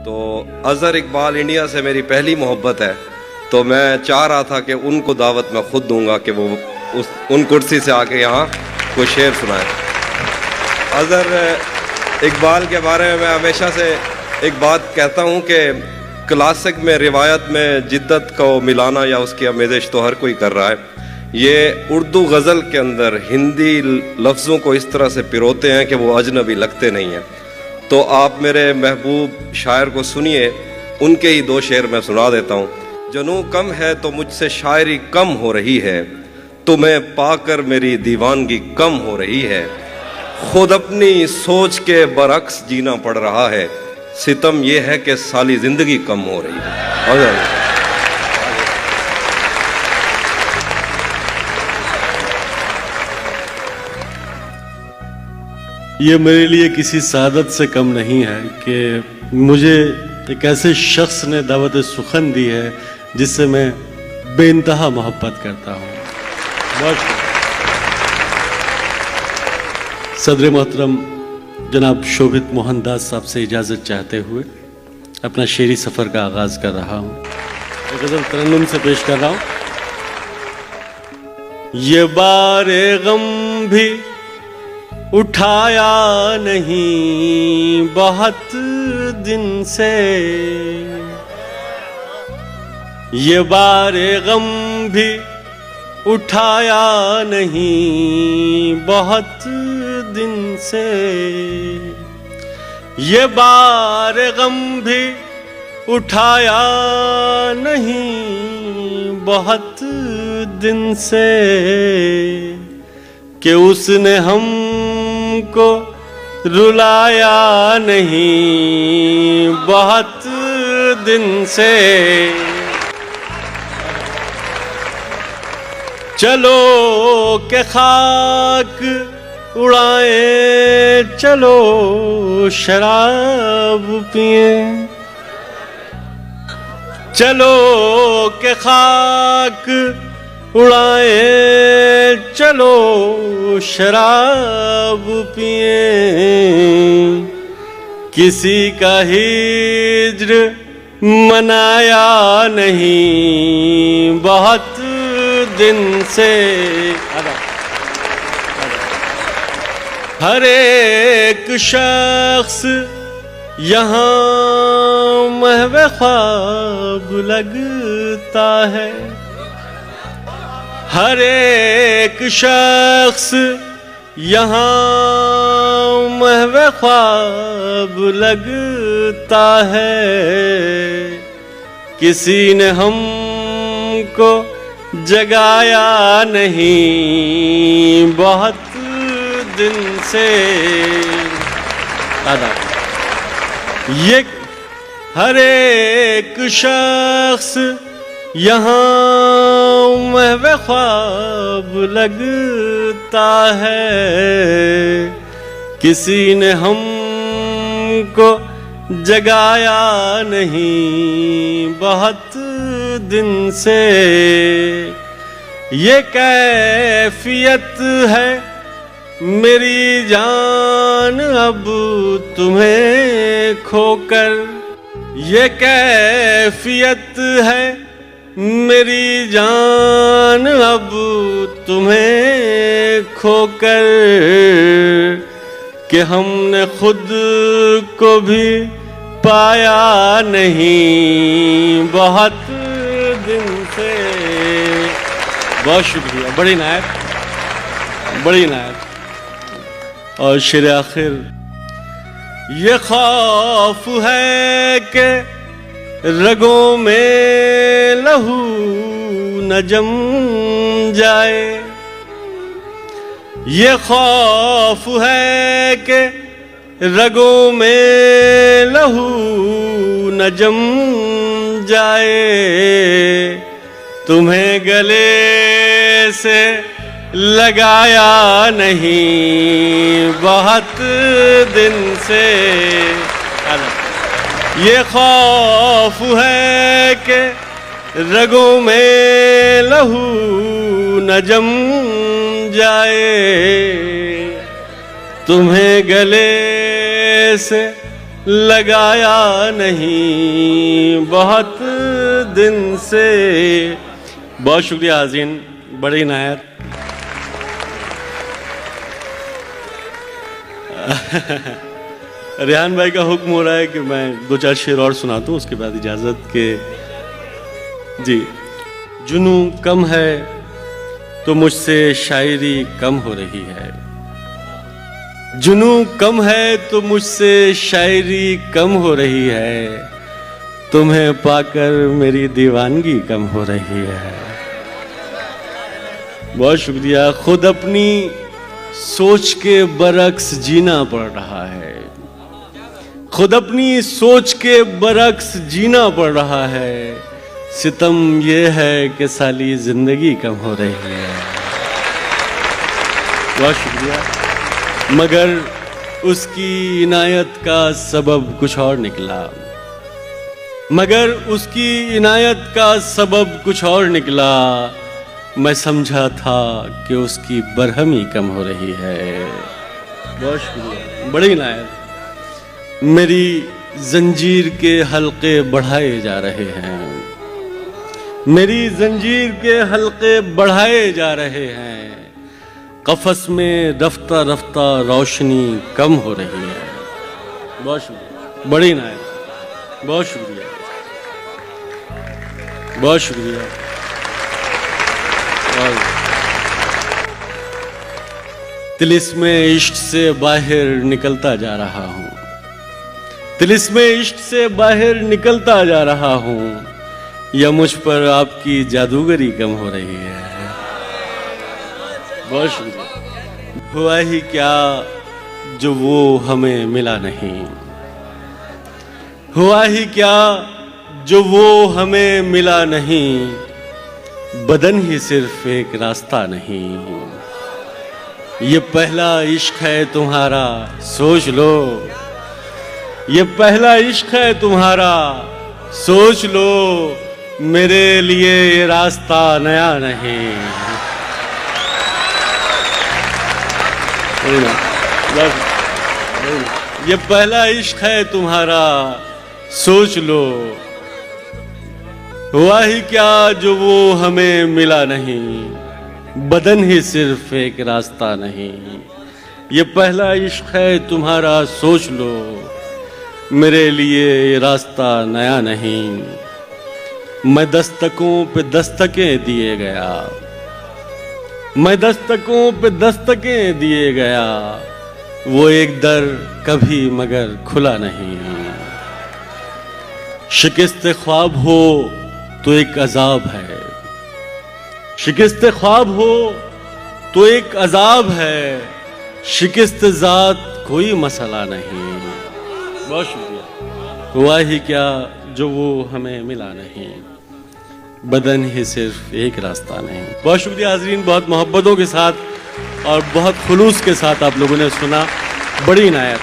तो अज़हर इकबाल इंडिया से मेरी पहली मोहब्बत है, तो मैं चाह रहा था कि उनको दावत मैं खुद दूंगा कि वो उन कुर्सी से आके यहाँ कोई शेर सुनाए। अज़हर इकबाल के बारे में मैं हमेशा से एक बात कहता हूँ कि क्लासिक में रिवायत में जिद्दत को मिलाना या उसकी आमेज़श तो हर कोई कर रहा है। ये उर्दू गज़ल के अंदर हिंदी लफ्ज़ों को इस तरह से पिरोते हैं कि वो अजनबी लगते नहीं हैं। तो आप मेरे महबूब शायर को सुनिए, उनके ही दो शेर मैं सुना देता हूँ। जनू कम है तो मुझसे शायरी कम हो रही है, तुम्हें पाकर मेरी दीवानगी कम हो रही है। खुद अपनी सोच के बरक्स जीना पड़ रहा है, सितम ये है कि साली जिंदगी कम हो रही है। ये मेरे लिए किसी सादत से कम नहीं है कि मुझे एक ऐसे शख्स ने दावत सुखन दी है जिससे मैं बेइंतहा मोहब्बत करता हूँ। बहुत सदर मोहतरम जनाब शोभित मोहन दास साहब से इजाज़त चाहते हुए अपना शेरी सफ़र का आगाज़ कर रहा हूँ। एक गज़ल तरन्नुम से पेश कर रहा हूँ। ये बारे गम भी उठाया नहीं बहुत दिन से, ये बारे गम भी उठाया नहीं बहुत दिन से, ये बारे गम भी उठाया नहीं बहुत दिन से, कि उसने हमको रुलाया नहीं बहुत दिन से। चलो के खाक उड़ाए, चलो शराब पिए, चलो के खाक उड़ाए, चलो शराब पिए, किसी का हिज्र मनाया नहीं बहुत दिन से। हर एक शख्स यहाँ महवे ख्वाब लगता है, हर एक शख्स यहाँ महवे ख्वाब लगता है, किसी ने हमको जगाया नहीं बहुत दिन से। ये हर एक शख्स यहाँ महवे ख्वाब लगता है, किसी ने हमको जगाया नहीं बहुत दिन से। ये कैफियत है मेरी जान अब तुम्हें खोकर, ये कैफियत है मेरी जान अब तुम्हें खोकर, कि हमने खुद को भी पाया नहीं बहुत दिन से। बहुत शुक्रिया, बड़ी नायत, बड़ी नायत। और शेर आखिर, ये खौफ है कि रगों में लहू न जम जाए, ये खौफ है कि रगों में लहू न जम जाए, तुम्हें गले से लगाया नहीं बहुत दिन से। ये खौफ है कि रगों में लहू न जम जाए, तुम्हें गले से लगाया नहीं बहुत दिन से। बहुत शुक्रिया हाज़रीन, बड़ी नायत। रेहान भाई का हुक्म हो रहा है कि मैं 2-4 शेर और सुनाता हूँ, उसके बाद इजाज़त के। जी, जुनू कम है तो मुझसे शायरी कम हो रही है, जुनू कम है तो मुझसे शायरी कम हो रही है, तुम्हें पाकर मेरी दीवानगी कम हो रही है। बहुत शुक्रिया। खुद अपनी सोच के बरक्स जीना पड़ रहा है, खुद अपनी सोच के बरक्स जीना पड़ रहा है, सितम ये है कि साली जिंदगी कम हो रही है। बहुत शुक्रिया। मगर उसकी इनायत का सबब कुछ और निकला, मगर उसकी इनायत का सबब कुछ और निकला, मैं समझा था कि उसकी बरहमी कम हो रही है। बहुत शुक्रिया, बड़ी इनायत। मेरी जंजीर के हल्के बढ़ाए जा रहे हैं, मेरी जंजीर के हल्के बढ़ाए जा रहे हैं, कफस में रफ्ता रफ्ता रोशनी कम हो रही है। बहुत शुक्रिया, बड़ी इनायत। बहुत शुक्रिया, बहुत शुक्रिया। तिलिस्मे इश्क से बाहर निकलता जा रहा हूँ, तिलिस्मे इश्क से बाहर निकलता जा रहा हूँ, या मुझ पर आपकी जादूगरी कम हो रही है। बहुत शुक्रिया। हुआ ही क्या जो वो हमें मिला नहीं, हुआ ही क्या जो वो हमें मिला नहीं, बदन ही सिर्फ एक रास्ता नहीं, ये पहला इश्क है तुम्हारा सोच लो, ये पहला इश्क है तुम्हारा सोच लो, मेरे लिए ये रास्ता नया नहीं। ये पहला इश्क है तुम्हारा सोच लो, हुआ ही क्या जो वो हमें मिला नहीं, बदन ही सिर्फ एक रास्ता नहीं, ये पहला इश्क है तुम्हारा सोच लो, मेरे लिए ये रास्ता नया नहीं। मैं दस्तकों पे दस्तकें दिए गया, मैं दस्तकों पे दस्तकें दिए गया, वो एक दर कभी मगर खुला नहीं। शिकस्त ख्वाब हो तो एक अजाब है, शिकस्त ख्वाब हो तो एक अजाब है, शिकस्त जात कोई मसला नहीं। बहुत शुक्रिया। हुआ ही क्या जो वो हमें मिला नहीं, बदन ही सिर्फ एक रास्ता नहीं। बहुत शुक्रिया हाज़रीन, बहुत मोहब्बतों के साथ और बहुत खुलूस के साथ आप लोगों ने सुना। बड़ी इनायत।